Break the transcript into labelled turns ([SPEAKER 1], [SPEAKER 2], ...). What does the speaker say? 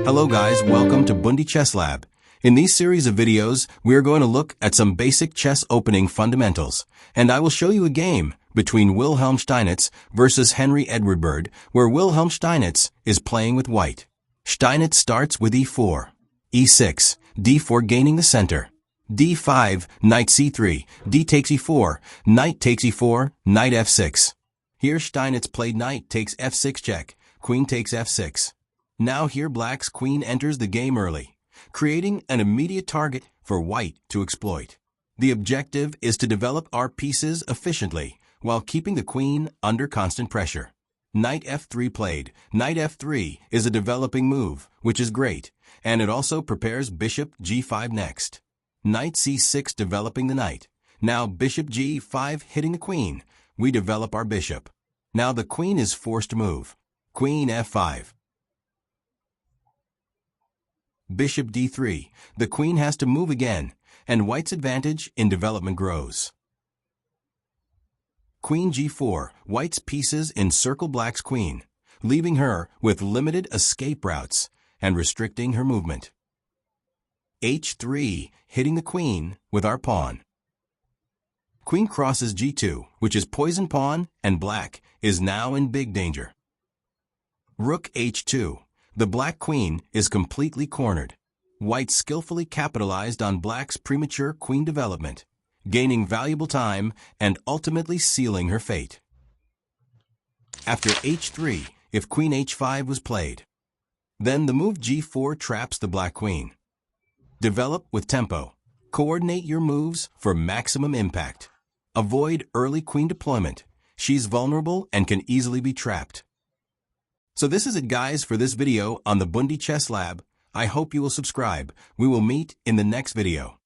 [SPEAKER 1] Hello guys, welcome to Bundi Chess Lab. In these series of videos, we are going to look at some basic chess opening fundamentals, and I will show you a game between Wilhelm Steinitz versus Henry Edward Bird, where Wilhelm Steinitz is playing with white. Steinitz starts with e4, e6, d4 gaining the center, d5, knight c3, d takes e4, knight takes e4, knight f6. Here Steinitz played knight takes f6 check, queen takes f6. Now here black's queen enters the game early, creating an immediate target for white to exploit. The objective is to develop our pieces efficiently while keeping the queen under constant pressure. Knight f3 played. Knight f3 is a developing move, which is great, and it also prepares bishop g5 next. Knight c6 developing the knight. Now bishop g5 hitting the queen. We develop our bishop. Now the queen is forced to move. Queen f5. Bishop d3. The queen has to move again, and white's advantage in development grows. Queen g4. White's pieces encircle black's queen, leaving her with limited escape routes and restricting her movement. h3. Hitting the queen with our pawn. Queen crosses g2, which is poison pawn, and black is now in big danger. Rook h2. The black queen is completely cornered. White skillfully capitalized on black's premature queen development, gaining valuable time and ultimately sealing her fate. After h3, if queen h5 was played, then the move g4 traps the black queen. Develop with tempo. Coordinate your moves for maximum impact. Avoid early queen deployment. She's vulnerable and can easily be trapped. So this is it guys for this video on the Bundi Chess Lab. I hope you will subscribe. We will meet in the next video.